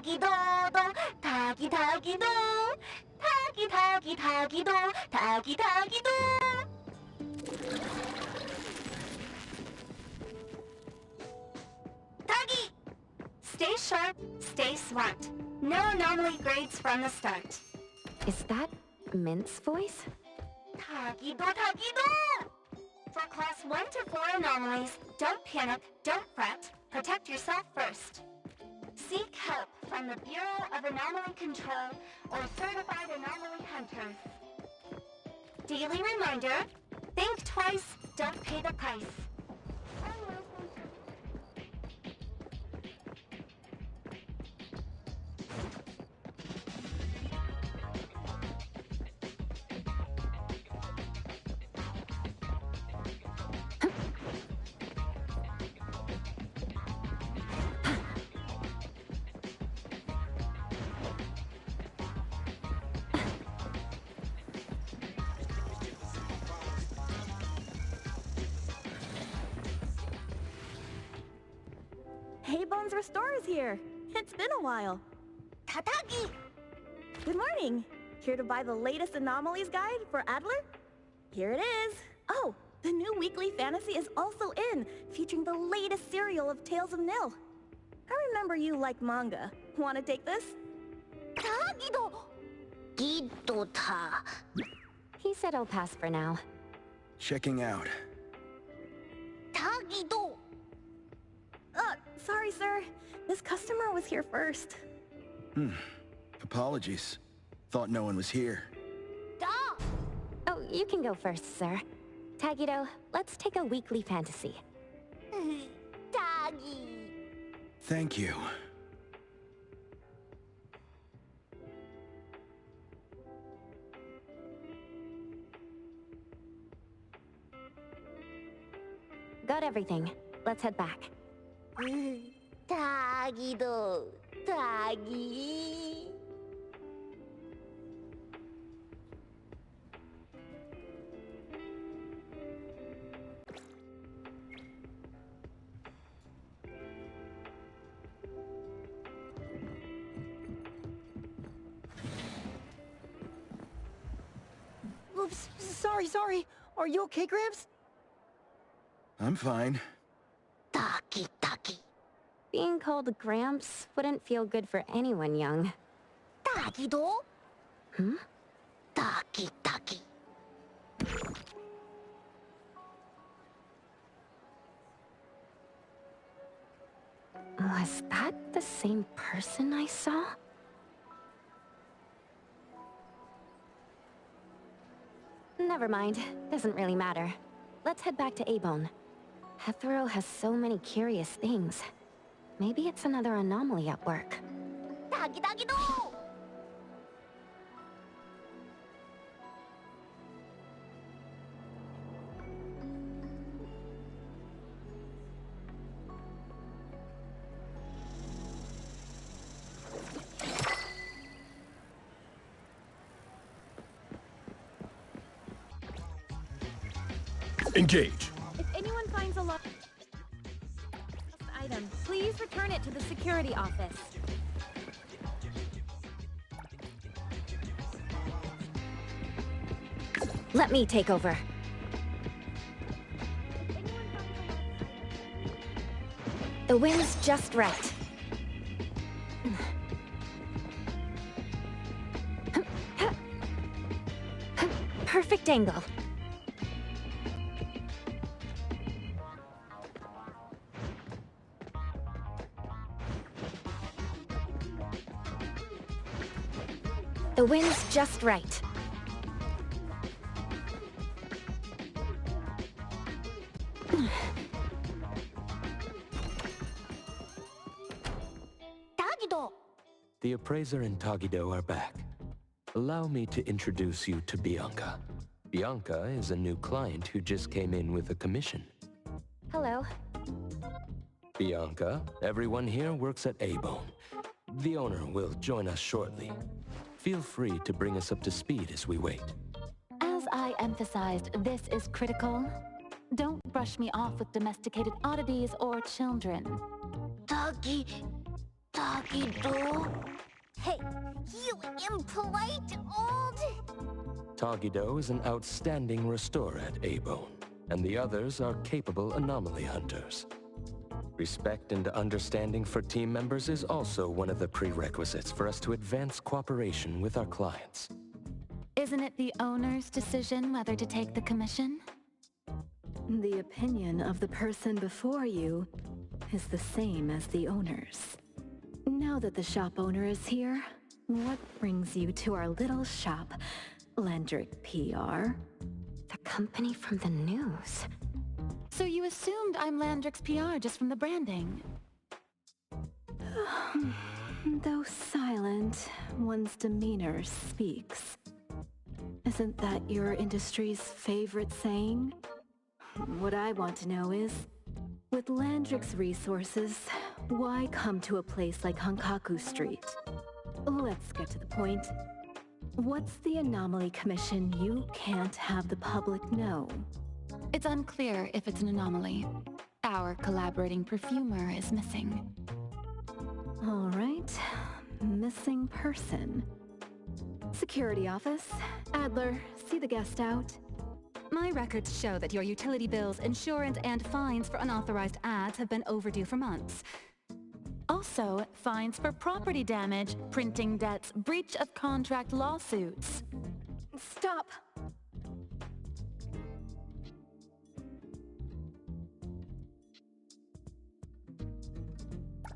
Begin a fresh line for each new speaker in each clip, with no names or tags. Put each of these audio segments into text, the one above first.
Tagi do, tagi tagi do, tagi tagi tagi do, tagi tagi do. Tagi! Stay sharp, stay smart. No anomaly grades from the start.
Is that Mint's voice?
Tagi do, tagi do! For class 1 to 4 anomalies, don't panic, don't fret, protect yourself first. Seek help from the Bureau of Anomaly Control or certified anomaly hunters. Daily reminder, think twice, don't pay the price.
Bone's Restore is here. It's been a while.
Tatagi!
Good morning. Here to buy the latest Anomalies guide for Adler? Here it is. Oh, the new weekly fantasy is also in, featuring the latest serial of Tales of Nil. I remember you like manga. Want to take this?
Tagido! Gido-ta.
He said I'll pass for now.
Checking out.
Tagido!
Sorry, sir. This customer was here first.
Apologies. Thought no one was here.
Da!
Oh, you can go first, sir. Tagido, let's take a weekly fantasy.
Tagi!
Thank you.
Got everything. Let's head back.
Tagido, Tagi.
Oops, sorry. Are you okay, Gramps?
I'm fine.
Taki, taki.
Being called Gramps wouldn't feel good for anyone young.
Tagido?
Hmm?
Taki, taki.
Was that the same person I saw? Never mind. Doesn't really matter. Let's head back to Abone. Hetero has so many curious things. Maybe it's another anomaly at work.
Tagi, tagido!
Engage.
If anyone finds a lost item, please return it to the security office.
Let me take over. The wind's just right. Perfect angle. The wind's just right.
Tagido!
The appraiser and Tagido are back. Allow me to introduce you to Bianca. Bianca is a new client who just came in with a commission.
Hello.
Bianca, everyone here works at Abone. The owner will join us shortly. Feel free to bring us up to speed as we wait.
As I emphasized, this is critical. Don't brush me off with domesticated oddities or children.
Tagi... Takido? Hey, you impolite old...
Tagido is an outstanding restorer at Abone, and the others are capable anomaly hunters. Respect and understanding for team members is also one of the prerequisites for us to advance cooperation with our clients.
Isn't it the owner's decision whether to take the commission?
The opinion of the person before you is the same as the owner's. Now that the shop owner is here, what brings you to our little shop, Landrich PR?
The company from the news.
So you assumed I'm Landrich's PR just from the branding?
Though silent, one's demeanor speaks. Isn't that your industry's favorite saying? What I want to know is, with Landrich's resources, why come to a place like Hankaku Street? Let's get to the point. What's the Anomaly Commission you can't have the public know?
It's unclear if it's an anomaly. Our collaborating perfumer is missing.
All right. Missing person. Security office. Adler, see the guest out.
My records show that your utility bills, insurance, and fines for unauthorized ads have been overdue for months. Also, fines for property damage, printing debts, breach of contract lawsuits.
Stop!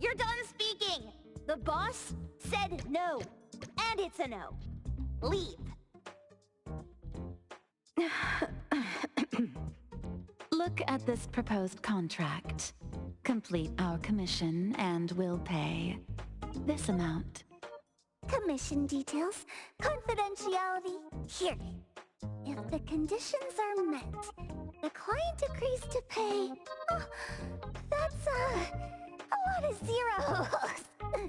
You're done speaking! The boss said no. And it's a no. Leave.
Look at this proposed contract. Complete our commission and we'll pay this amount.
Commission details, confidentiality, here. If the conditions are met, the client agrees to pay... Oh, that's, a lot of zeros.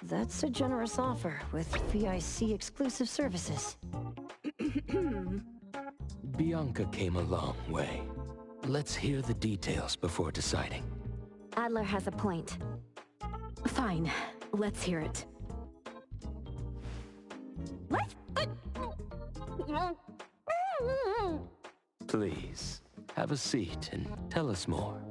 That's a generous offer with VIC exclusive services.
Bianca came a long way. Let's hear the details before deciding.
Adler has a point.
Fine, let's hear it.
What?
Please, have a seat and tell us more.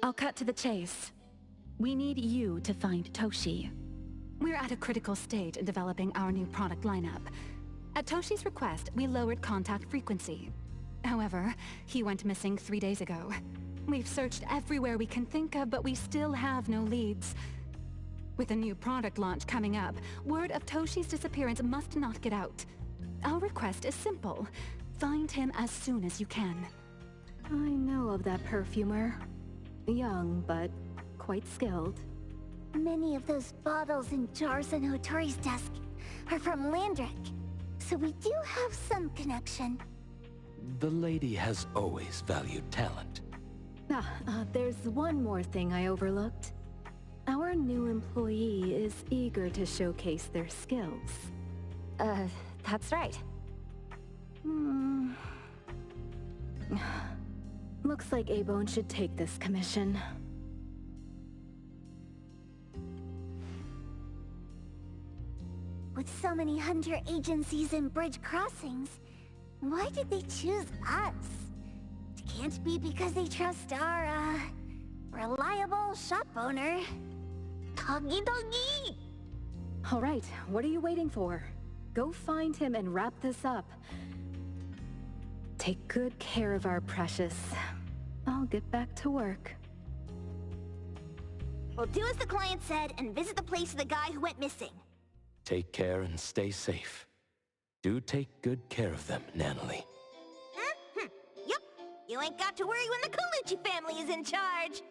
I'll cut to the chase. We need you to find Toshi. We're at a critical stage in developing our new product lineup. At Toshi's request, we lowered contact frequency. However, he went missing 3 days ago. We've searched everywhere we can think of, but we still have no leads. With a new product launch coming up, word of Toshi's disappearance must not get out. Our request is simple. Find him as soon as you can.
I know of that perfumer. Young, but quite skilled.
Many of those bottles and jars on Hotori's desk are from Landrich, so we do have some connection.
The lady has always valued talent.
There's one more thing I overlooked. Our new employee is eager to showcase their skills.
That's right.
Looks like Abone should take this commission.
With so many hunter agencies and bridge crossings, why did they choose us? It can't be because they trust our, reliable shop owner. Togi.
All right, what are you waiting for? Go find him and wrap this up. Take good care of our precious. I'll get back to work.
We'll do as the client said and visit the place of the guy who went missing.
Take care and stay safe. Do take good care of them, Nanalie.
Yep. You ain't got to worry when the Colucci family is in charge.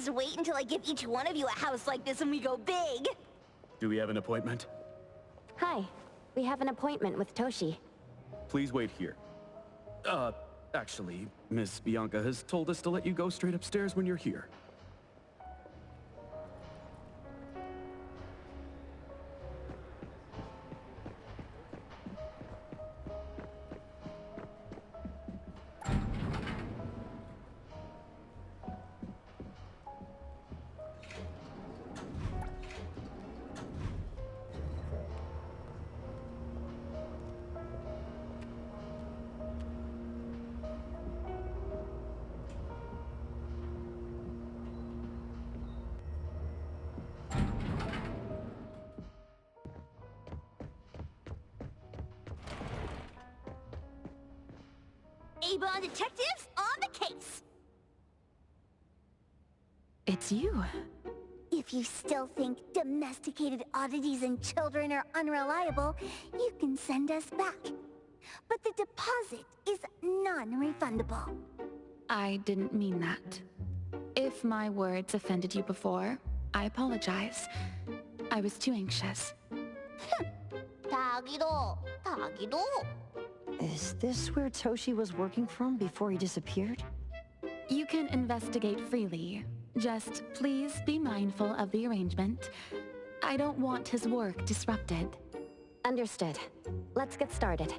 Just wait until I give each one of you a house like this and we go big!
Do we have an appointment?
Hi. We have an appointment with Toshi.
Please wait here. Actually, Miss Bianca has told us to let you go straight upstairs when you're here.
Abone detectives on the case!
It's you.
If you still think domesticated oddities and children are unreliable, you can send us back. But the deposit is non-refundable.
I didn't mean that. If my words offended you before, I apologize. I was too anxious.
다기도, 다기도.
Is this where Toshi was working from before he disappeared?
You can investigate freely. Just please be mindful of the arrangement. I don't want his work disrupted.
Understood. Let's get started.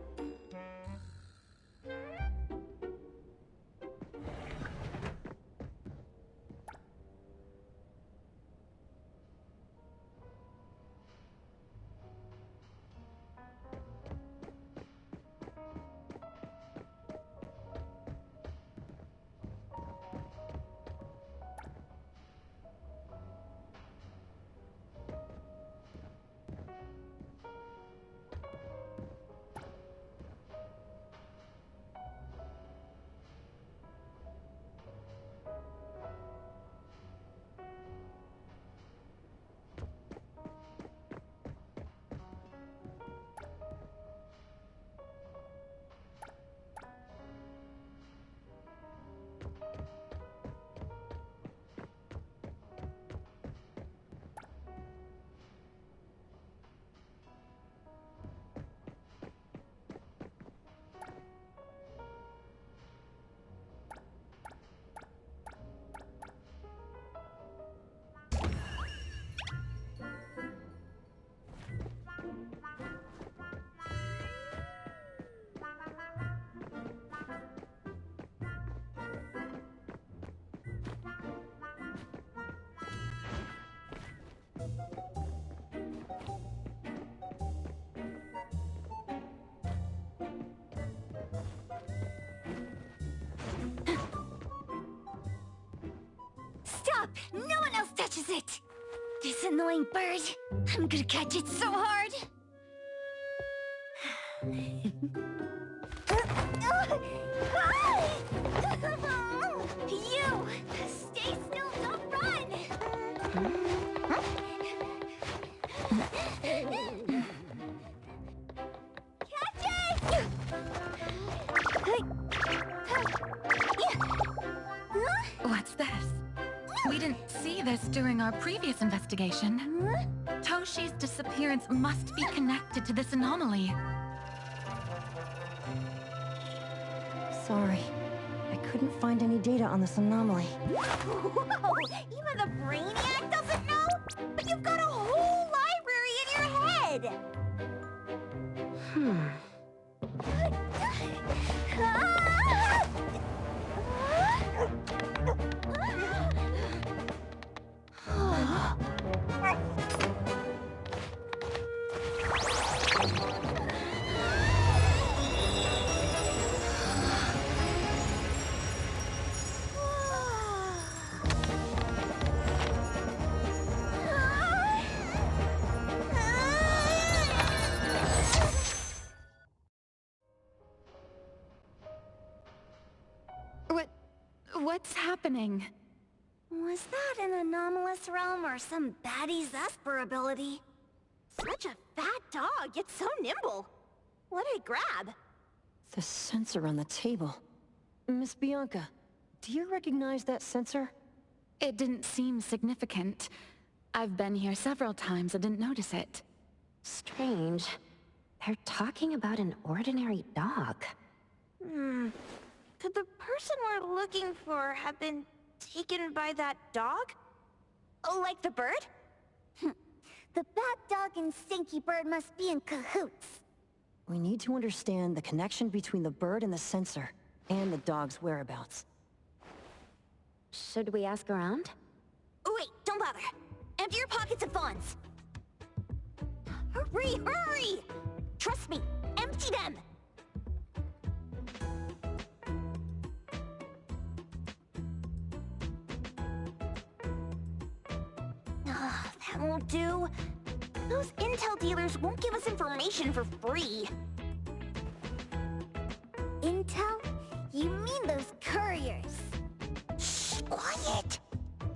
Stop! No one else touches it! This annoying bird. I'm gonna catch it so hard! You! Stay still, don't run! Catch it!
What's this? We didn't see this during our previous investigation. Toshi's disappearance must be connected to this anomaly.
Sorry. I couldn't find any data on this anomaly.
Whoa! Even the brainiac doesn't know? But you've got a whole library in your head!
What's happening?
Was that an anomalous realm or some baddie's Esper ability? Such a fat dog, yet so nimble. What'd I grab?
The sensor on the table. Miss Bianca, do you recognize that sensor?
It didn't seem significant. I've been here several times and didn't notice it.
Strange. They're talking about an ordinary dog.
Could the person we're looking for have been taken by that dog? Oh, like the bird?
The bad dog and stinky bird must be in cahoots.
We need to understand the connection between the bird and the sensor, and the dog's whereabouts.
Should we ask around?
Oh, wait, don't bother. Empty your pockets of funds. Hurry, hurry! Trust me, empty them! That won't do. Those intel dealers won't give us information for free. Intel? You mean those couriers? Shh, quiet!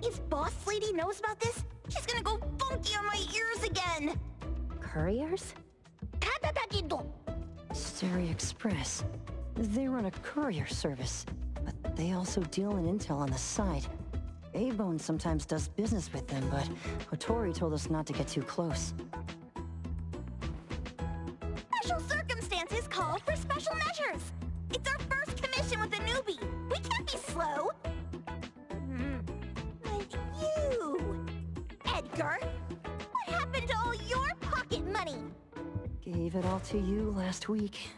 If Boss Lady knows about this, she's gonna go funky on my ears again!
Couriers?
Suri Express. They run a courier service, but they also deal in intel on the side. Abone sometimes does business with them, but Otori told us not to get too close.
Special circumstances call for special measures! It's our first commission with a newbie! We can't be slow! But you... Edgar! What happened to all your pocket money?
Gave it all to you last week.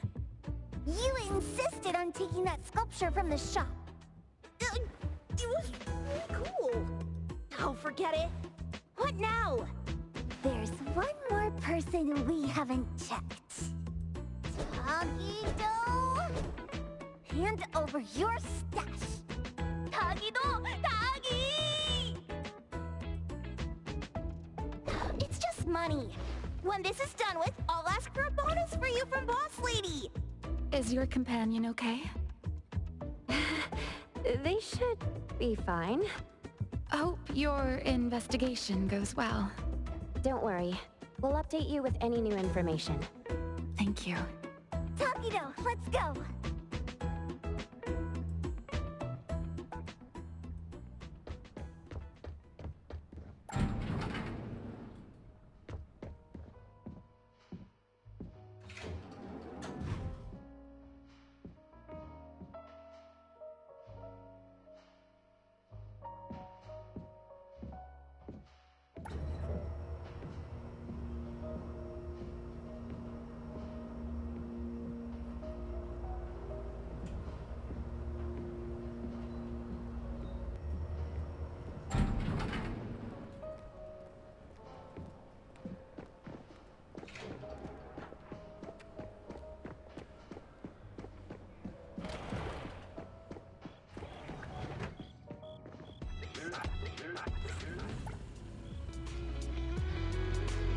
You insisted on taking that sculpture from the shop. It was really cool. Oh, forget it. What now? There's one more person we haven't checked. Tagido! Hand over your stash. Tagido! Tagi! It's just money. When this is done with, I'll ask for a bonus for you from Boss Lady.
Is your companion okay?
They should be fine.
Hope your investigation goes well.
Don't worry. We'll update you with any new information.
Thank you.
Takido, let's go!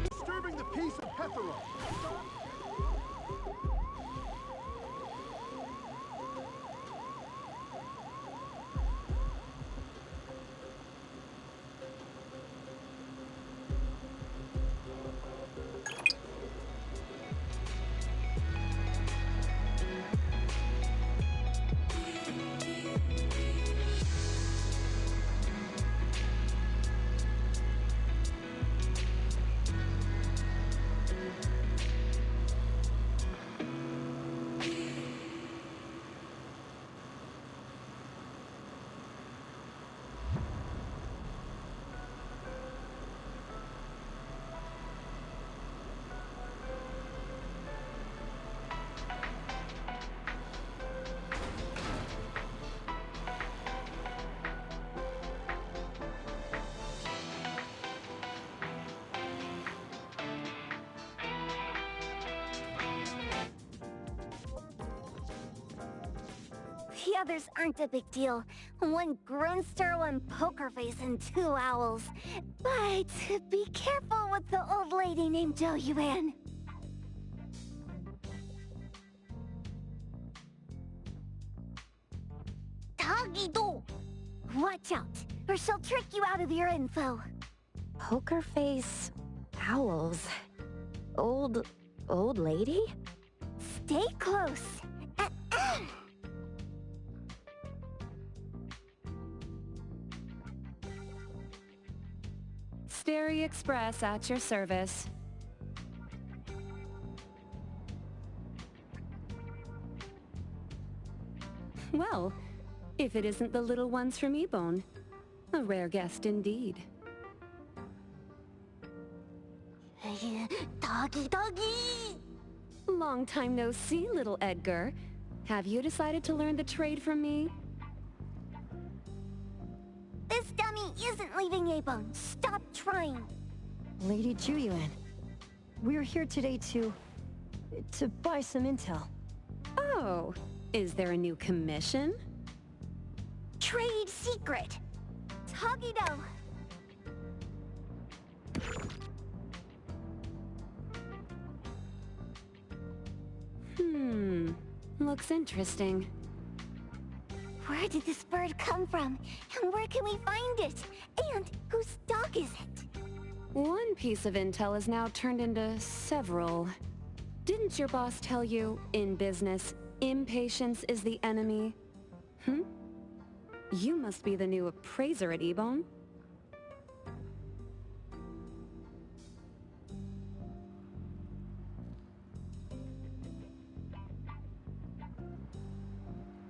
Disturbing the peace of Hetero! The others aren't a big deal. One Grunster, one Poker Face, and 2 owls. But be careful with the old lady named Jiuyuan. Tagido! Watch out, or she'll trick you out of your info.
Poker face... owls... old lady?
Stay close.
Starry Express at your service. Well, if it isn't the little ones from Ebone. A rare guest indeed.
Doggy doggy!
Long time no see, little Edgar. Have you decided to learn the trade from me?
This dummy isn't leaving Abone. Stop trying.
Lady Jiuyuan, we're here today to buy some intel.
Oh, is there a new commission?
Trade secret. Tagido.
Looks interesting.
Where did this bird come from? And where can we find it? And whose dog is it?
One piece of intel is now turned into several. Didn't your boss tell you, in business, impatience is the enemy? You must be the new appraiser at Ebone.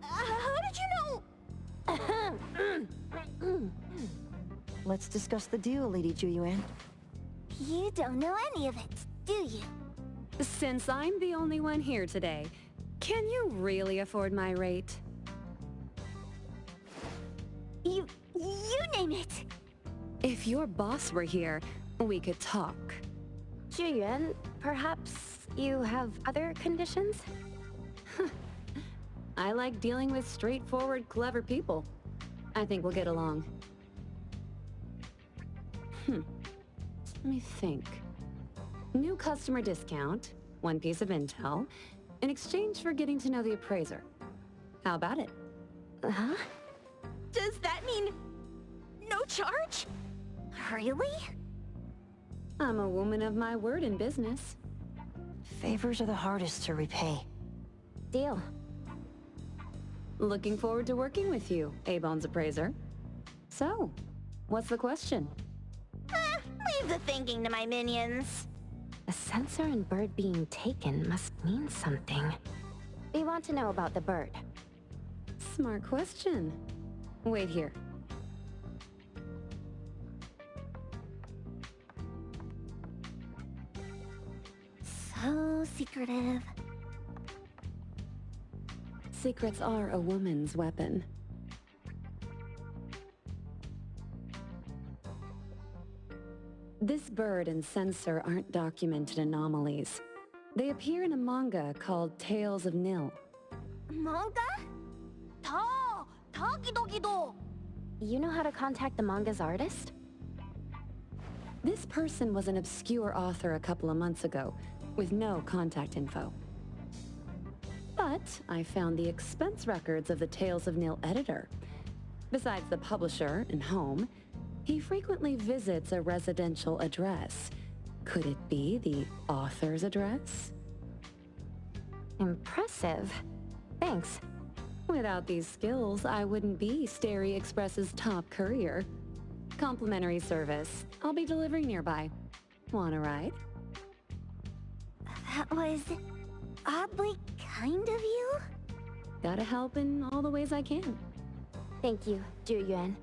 How did you know?
Let's discuss the deal, Lady Jiuyuan.
You don't know any of it, do you?
Since I'm the only one here today, can you really afford my rate?
You name it.
If your boss were here, we could talk.
Jiuyuan, perhaps you have other conditions?
I like dealing with straightforward, clever people. I think we'll get along. Let me think. New customer discount, one piece of intel, in exchange for getting to know the appraiser. How about it?
Huh?
Does that mean no charge?
Really?
I'm a woman of my word in business.
Favors are the hardest to repay.
Deal.
Looking forward to working with you, Abone's appraiser. So, what's the question?
Leave the thinking to my minions.
A sensor and bird being taken must mean something. We want to know about the bird.
Smart question. Wait here.
So secretive.
Secrets are a woman's weapon. This bird and sensor aren't documented anomalies. They appear in a manga called Tales of Nil.
Manga? Tagidogido.
You know how to contact the manga's artist?
This person was an obscure author a couple of months ago, with no contact info. But I found the expense records of the Tales of Nil editor. Besides the publisher and home, he frequently visits a residential address. Could it be the author's address?
Impressive. Thanks.
Without these skills, I wouldn't be Starry Express's top courier. Complimentary service. I'll be delivering nearby. Want a ride?
That was oddly kind of you.
Gotta help in all the ways I can.
Thank you, Jiuyuan.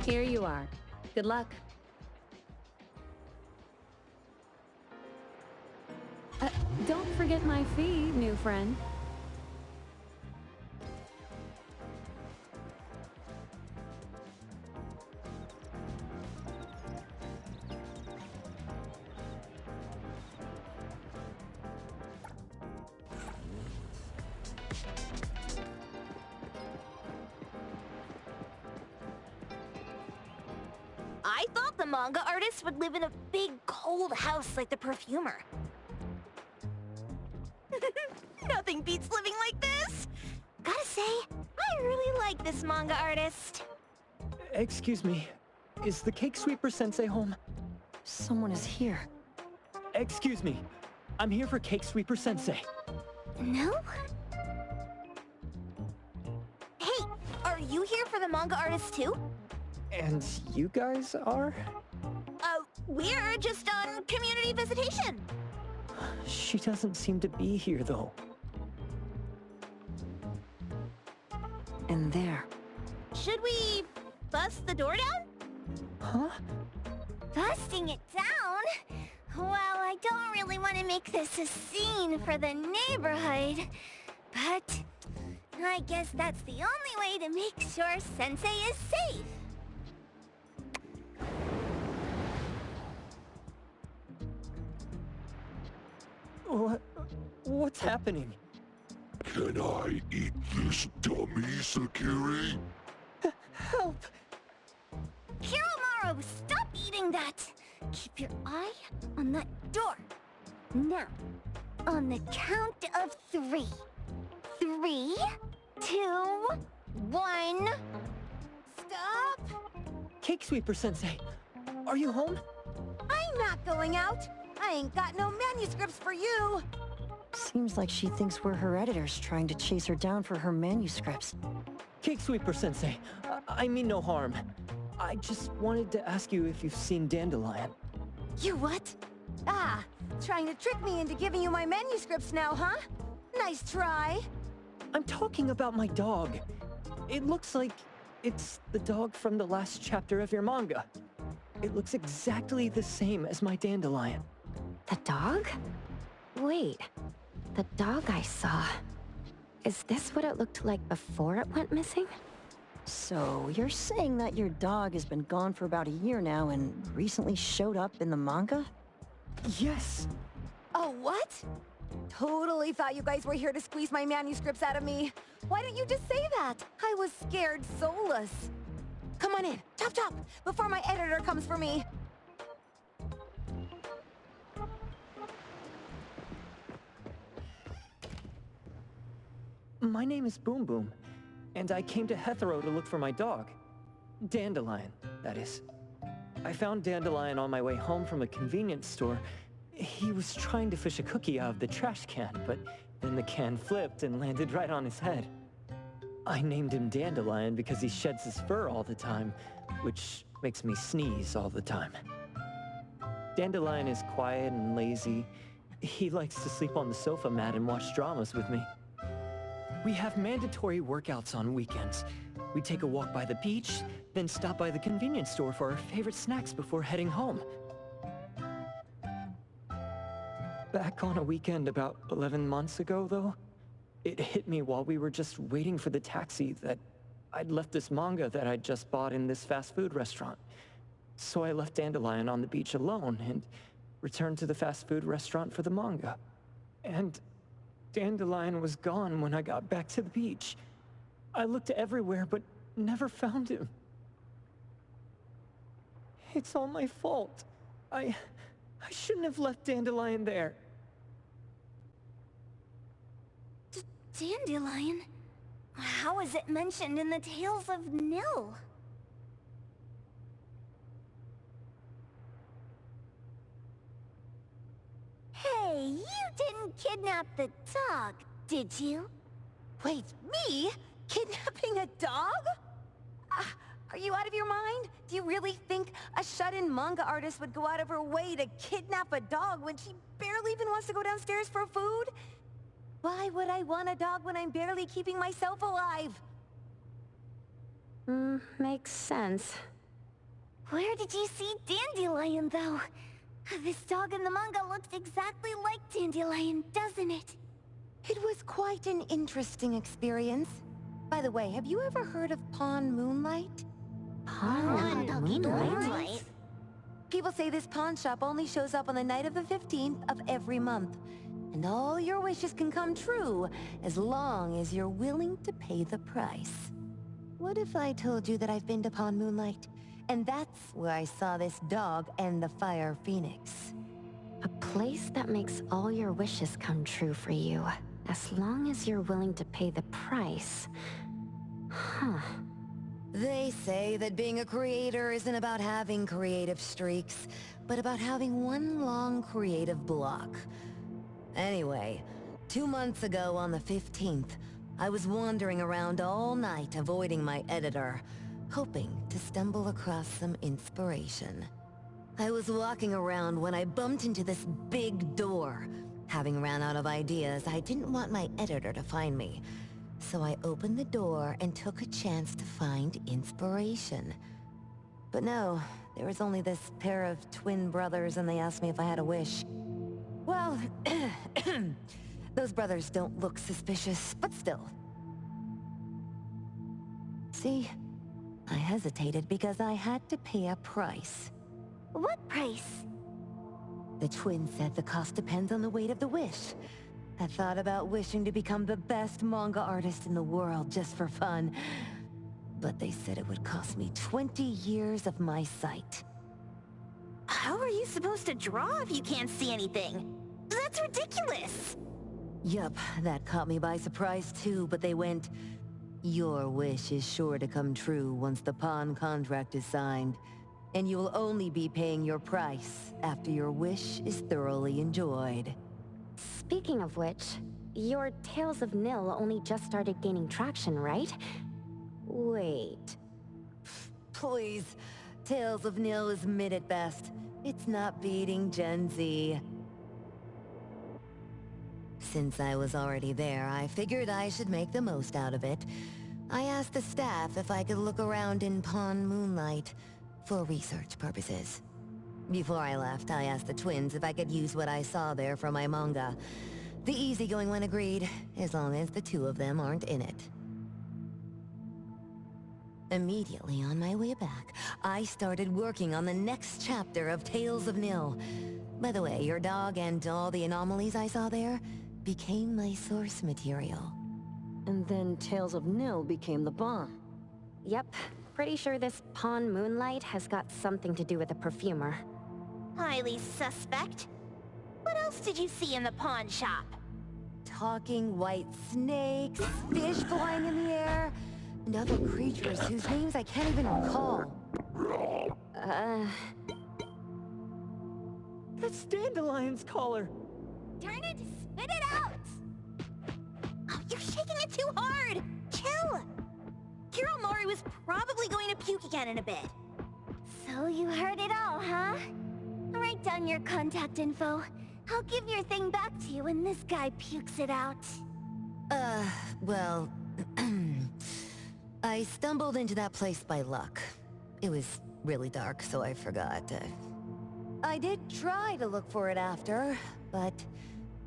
Here you are. Good luck. Don't forget my fee, new friend.
I thought the manga artist would live in a big, cold house like the perfumer. Nothing beats living like this! Gotta say, I really like this manga artist.
Excuse me, is the Cake Sweeper Sensei home?
Someone is here.
Excuse me, I'm here for Cake Sweeper Sensei.
No? Hey, are you here for the manga artist too?
And you guys are?
We're just on community visitation.
She doesn't seem to be here, though.
And there.
Should we bust the door down?
Huh?
Busting it down? Well, I don't really want to make this a scene for the neighborhood, but I guess that's the only way to make sure Sensei is safe.
What's happening?
Can I eat this dummy, Sakiri?
Help!
Kiromaru, stop eating that! Keep your eye on that door. Now, on the count of 3. 3, 2, 1... Stop!
Cake Sweeper Sensei, are you home?
I'm not going out! I ain't got no manuscripts for you!
Seems like she thinks we're her editors trying to chase her down for her manuscripts.
Cake Sweeper Sensei, I mean no harm. I just wanted to ask you if you've seen Dandelion.
You what? Ah, trying to trick me into giving you my manuscripts now, huh? Nice try.
I'm talking about my dog. It looks like it's the dog from the last chapter of your manga. It looks exactly the same as my Dandelion.
The dog? Wait, the dog I saw. Is this what it looked like before it went missing?
So, you're saying that your dog has been gone for about a year now and recently showed up in the manga?
Yes!
Oh, what? Totally thought you guys were here to squeeze my manuscripts out of me. Why didn't you just say that? I was scared soulless. Come on in, chop chop, before my editor comes for me.
My name is Boom Boom, and I came to Hethero to look for my dog. Dandelion, that is. I found Dandelion on my way home from a convenience store. He was trying to fish a cookie out of the trash can, but then the can flipped and landed right on his head. I named him Dandelion because he sheds his fur all the time, which makes me sneeze all the time. Dandelion is quiet and lazy. He likes to sleep on the sofa mat and watch dramas with me. We have mandatory workouts on weekends. We take a walk by the beach, then stop by the convenience store for our favorite snacks before heading home. Back on a weekend about 11 months ago, though, it hit me while we were just waiting for the taxi that I'd left this manga that I'd just bought in this fast food restaurant. So I left Dandelion on the beach alone and returned to the fast food restaurant for the manga. And Dandelion was gone when I got back to the beach. I looked everywhere, but never found him. It's all my fault. I shouldn't have left Dandelion there.
Dandelion? How is it mentioned in the Tales of Nil? Hey, you didn't kidnap the dog, did you? Wait, me? Kidnapping a dog? Are you out of your mind? Do you really think a shut-in manga artist would go out of her way to kidnap a dog when she barely even wants to go downstairs for food? Why would I want a dog when I'm barely keeping myself alive?
Makes sense.
Where did you see Dandelion, though? This dog in the manga looks exactly like Dandelion, doesn't it?
It was quite an interesting experience. By the way, have you ever heard of Pawn Moonlight?
Pawn Moonlight?
People say this pawn shop only shows up on the night of the 15th of every month. And all your wishes can come true, as long as you're willing to pay the price. What if I told you that I've been to Pawn Moonlight? And that's where I saw this dog and the Fire Phoenix.
A place that makes all your wishes come true for you, as long as you're willing to pay the price. Huh.
They say that being a creator isn't about having creative streaks, but about having one long creative block. Anyway, 2 months ago on the 15th, I was wandering around all night avoiding my editor, hoping to stumble across some inspiration. I was walking around when I bumped into this big door. Having ran out of ideas, I didn't want my editor to find me. So I opened the door and took a chance to find inspiration. But no, there was only this pair of twin brothers and they asked me if I had a wish. Well, those brothers don't look suspicious, but still. See, I hesitated because I had to pay a price.
What price?
The twins said the cost depends on the weight of the wish. I thought about wishing to become the best manga artist in the world just for fun. But they said it would cost me 20 years of my sight.
How are you supposed to draw if you can't see anything? That's ridiculous!
Yup, that caught me by surprise too, but they went, "Your wish is sure to come true once the pawn contract is signed, and you will only be paying your price after your wish is thoroughly enjoyed."
Speaking of which, your Tales of Nil only just started gaining traction, right? Wait.
Please, Tales of Nil is mid at best. It's not beating Gen Z. Since I was already there, I figured I should make the most out of it. I asked the staff if I could look around in Pawn Moonlight for research purposes. Before I left, I asked the twins if I could use what I saw there for my manga. The easygoing one agreed, as long as the two of them aren't in it. Immediately on my way back, I started working on the next chapter of Tales of Nil. By the way, your dog and all the anomalies I saw there became my source material.
And then Tales of Nil became the bomb.
Yep, pretty sure this Pawn Moonlight has got something to do with the perfumer.
Highly suspect. What else did you see in the pawn shop?
Talking white snakes, fish flying in the air, and other creatures whose names I can't even recall.
That's Dandelion's collar!
Darn it! Spit it out! Oh, you're shaking it too hard! Chill! Kiromori was probably going to puke again in a bit. So you heard it all, huh? Write down your contact info. I'll give your thing back to you when this guy pukes it out.
Well... I stumbled into that place by luck. It was really dark, so I forgot. I did try to look for it after, but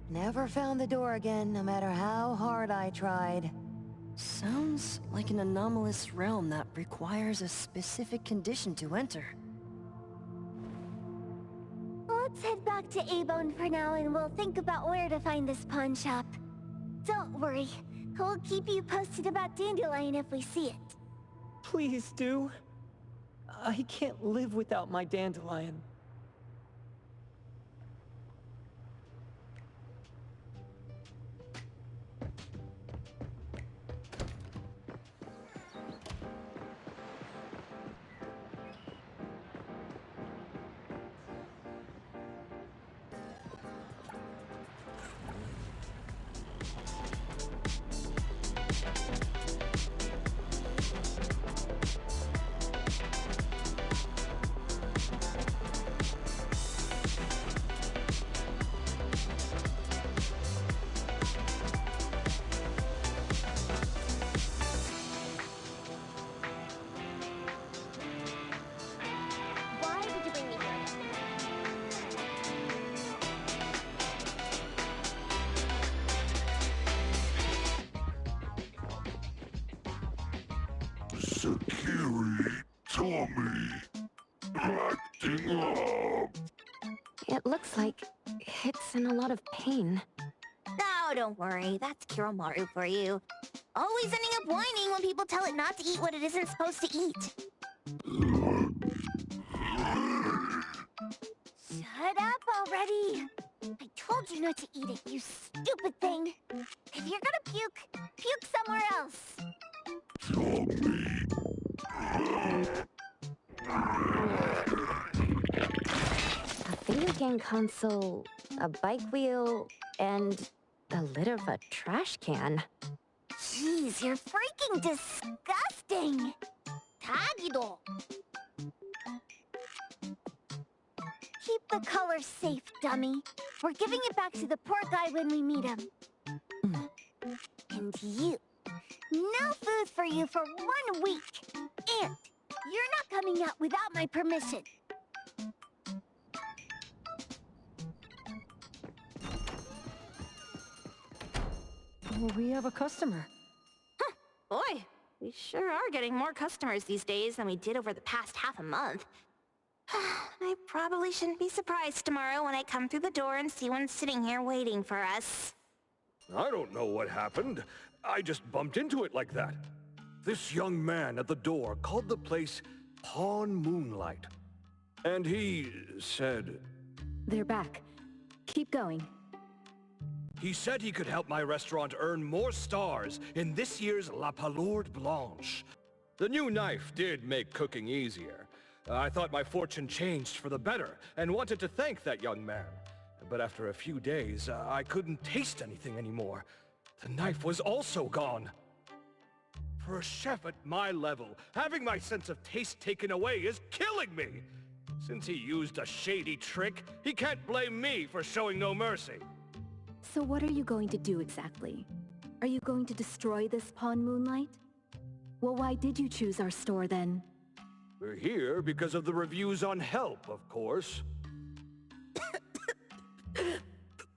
never found the door again, no matter how hard I tried.
Sounds like an anomalous realm that requires a specific condition to enter.
Let's head back to Abone for now and we'll think about where to find this pawn shop. Don't worry, we'll keep you posted about Dandelion if we see it.
Please do. I can't live without my Dandelion.
Sakiri, Tommy, acting up.
It looks like it's in a lot of pain.
Oh, don't worry. That's Kiromaru for you. Always ending up whining when people tell it not to eat what it isn't supposed to eat. Shut up already! I told you not to eat it, you stupid thing! If you're gonna puke, puke somewhere else!
A video game console, a bike wheel, and the lid of a trash can.
Jeez, you're freaking disgusting! Tagido! Keep the color safe, dummy. We're giving it back to the poor guy when we meet him. And you. No food for you for 1 week. And you're not coming out without my permission.
We have a customer.
Huh. Boy, we sure are getting more customers these days than we did over the past half a month. I probably shouldn't be surprised tomorrow when I come through the door and see one sitting here waiting for us.
I don't know what happened. I just bumped into it like that. This young man at the door called the place Pawn Moonlight. And he said...
They're back. Keep going.
He said he could help my restaurant earn more stars in this year's La Palourde Blanche. The new knife did make cooking easier. I thought my fortune changed for the better, and wanted to thank that young man. But after a few days, I couldn't taste anything anymore. The knife was also gone. For a chef at my level, having my sense of taste taken away is killing me! Since he used a shady trick, he can't blame me for showing no mercy.
So what are you going to do exactly? Are you going to destroy this Pawn Moonlight? Well, why did you choose our store then?
We're here because of the reviews on Help, of course.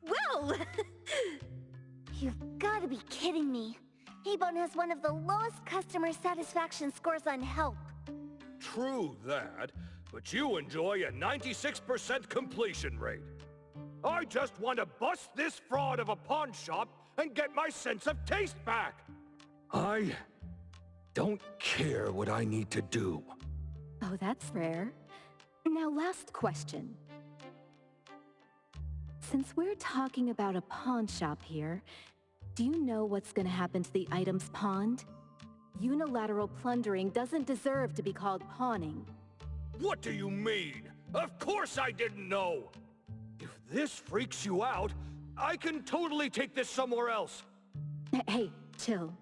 Well! You've gotta be kidding me. Abone has one of the lowest customer satisfaction scores on Help.
True that, but you enjoy a 96% completion rate. I just want to bust this fraud of a pawn shop and get my sense of taste back. I don't care what I need to do.
Oh, that's rare. Now, last question. Since we're talking about a pawn shop here, do you know what's gonna happen to the items pawned? Unilateral plundering doesn't deserve to be called pawning.
What do you mean? Of course I didn't know! If this freaks you out, I can totally take this somewhere else.
Hey, chill.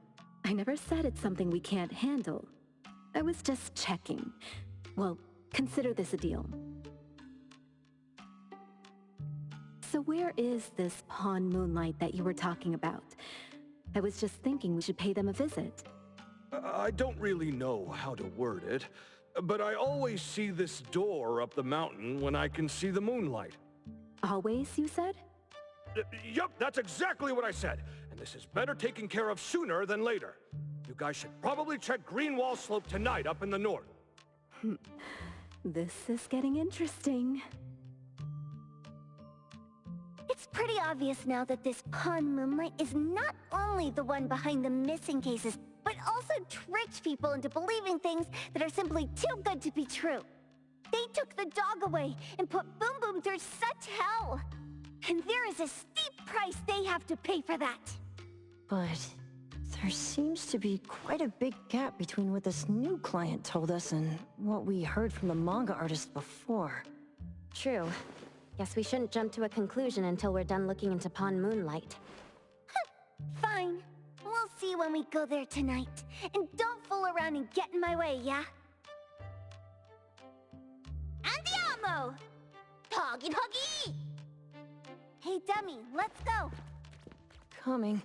I never said it's something we can't handle. I was just checking. Well, consider this a deal. So where is this Pawn Moonlight that you were talking about? I was just thinking we should pay them a visit.
I don't really know how to word it, but I always see this door up the mountain when I can see the moonlight.
Always, you said?
Yup, that's exactly what I said. And this is better taken care of sooner than later. You guys should probably check Greenwall Slope tonight up in the north.
This is getting interesting.
It's pretty obvious now that this Pawn Moonlight is not only the one behind the missing cases, but also tricked people into believing things that are simply too good to be true. They took the dog away and put Boom Boom through such hell. And there is a steep price they have to pay for that.
But there seems to be quite a big gap between what this new client told us and what we heard from the manga artist before.
True. Guess we shouldn't jump to a conclusion until we're done looking into Pawn Moonlight.
Fine. We'll see when we go there tonight. And don't fool around and get in my way, yeah? Andiamo! Toggy Toggy! Hey, dummy, let's go.
Coming.